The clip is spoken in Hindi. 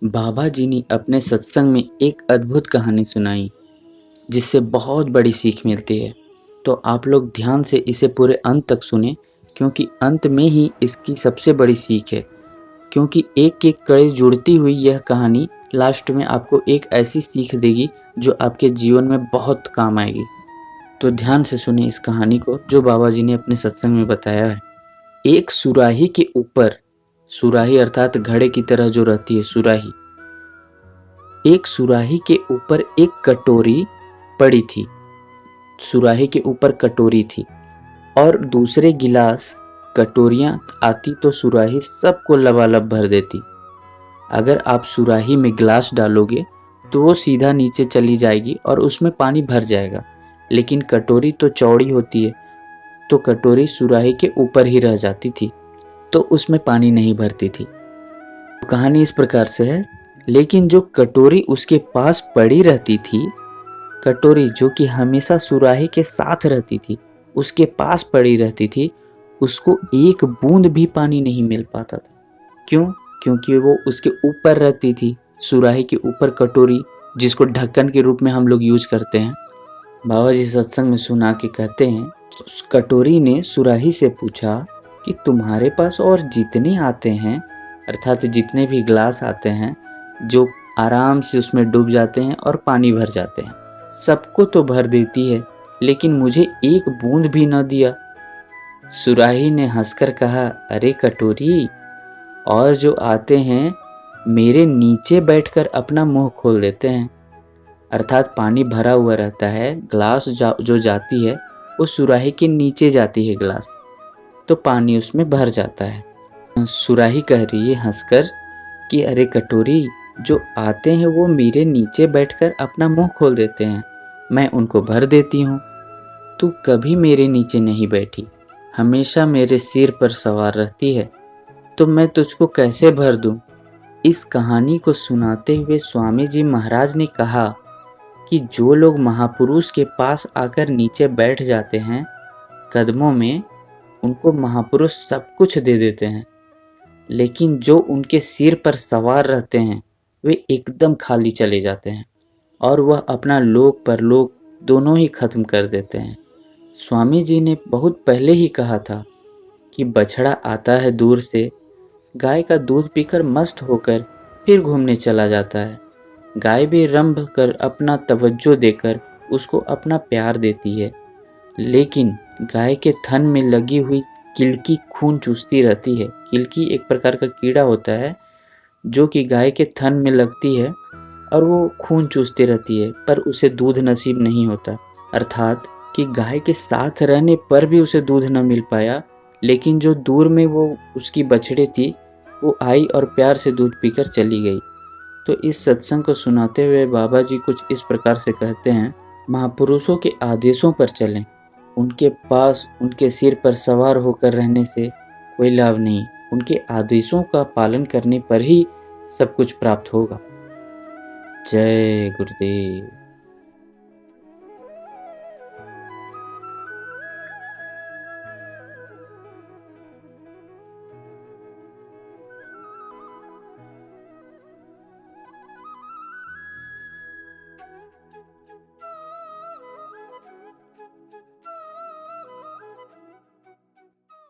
बाबा जी ने अपने सत्संग में एक अद्भुत कहानी सुनाई जिससे बहुत बड़ी सीख मिलती है। तो आप लोग ध्यान से इसे पूरे अंत तक सुने, क्योंकि अंत में ही इसकी सबसे बड़ी सीख है। क्योंकि एक एक कड़ी जुड़ती हुई यह कहानी लास्ट में आपको एक ऐसी सीख देगी जो आपके जीवन में बहुत काम आएगी। तो ध्यान से सुने इस कहानी को जो बाबा जी ने अपने सत्संग में बताया है। एक सुराही के ऊपर, सुराही अर्थात घड़े की तरह जो रहती है सुराही, एक सुराही के ऊपर एक कटोरी पड़ी थी। सुराही के ऊपर कटोरी थी और दूसरे गिलास कटोरियां आती तो सुराही सबको लबालब भर देती। अगर आप सुराही में गिलास डालोगे तो वो सीधा नीचे चली जाएगी और उसमें पानी भर जाएगा, लेकिन कटोरी तो चौड़ी होती है तो कटोरी सुराही के ऊपर ही रह जाती थी, तो उसमें पानी नहीं भरती थी। कहानी इस प्रकार से है। लेकिन जो कटोरी उसके पास पड़ी रहती थी, कटोरी जो कि हमेशा सुराही के साथ रहती थी, उसके पास पड़ी रहती थी, उसको एक बूंद भी पानी नहीं मिल पाता था। क्यों? क्योंकि वो उसके ऊपर रहती थी, सुराही के ऊपर कटोरी, जिसको ढक्कन के रूप में हम लोग यूज करते हैं। बाबा जी सत्संग में सुना के कहते हैं, उस कटोरी ने सुराही से पूछा कि तुम्हारे पास और जितने आते हैं, अर्थात जितने भी ग्लास आते हैं जो आराम से उसमें डूब जाते हैं और पानी भर जाते हैं, सबको तो भर देती है, लेकिन मुझे एक बूंद भी न दिया। सुराही ने हंसकर कहा, अरे कटोरी, और जो आते हैं मेरे नीचे बैठकर अपना मुंह खोल देते हैं। अर्थात पानी भरा हुआ रहता है, ग्लास जो जाती है वो सुराही के नीचे जाती है ग्लास, तो पानी उसमें भर जाता है। सुराही कह रही है हंसकर कि अरे कटोरी, जो आते हैं वो मेरे नीचे बैठकर अपना मुंह खोल देते हैं, मैं उनको भर देती हूँ। तू कभी मेरे नीचे नहीं बैठी, हमेशा मेरे सिर पर सवार रहती है, तो मैं तुझको कैसे भर दूं? इस कहानी को सुनाते हुए स्वामी जी महाराज ने कहा कि जो लोग महापुरुष के पास आकर नीचे बैठ जाते हैं कदमों में, उनको महापुरुष सब कुछ दे देते हैं, लेकिन जो उनके सिर पर सवार रहते हैं वे एकदम खाली चले जाते हैं और वह अपना लोक परलोक दोनों ही खत्म कर देते हैं। स्वामी जी ने बहुत पहले ही कहा था कि बछड़ा आता है दूर से, गाय का दूध पीकर मस्त होकर फिर घूमने चला जाता है। गाय भी रंभ कर अपना तवज्जो देकर उसको अपना प्यार देती है, लेकिन गाय के थन में लगी हुई किलकी खून चूसती रहती है। किलकी एक प्रकार का कीड़ा होता है जो कि गाय के थन में लगती है और वो खून चूसती रहती है, पर उसे दूध नसीब नहीं होता। अर्थात कि गाय के साथ रहने पर भी उसे दूध न मिल पाया, लेकिन जो दूर में वो उसकी बछड़ी थी वो आई और प्यार से दूध पीकर चली गई। तो इस सत्संग को सुनाते हुए बाबा जी कुछ इस प्रकार से कहते हैं, महापुरुषों के आदेशों पर चलें, उनके पास उनके सिर पर सवार होकर रहने से कोई लाभ नहीं, उनके आदेशों का पालन करने पर ही सब कुछ प्राप्त होगा। जय गुरुदेव।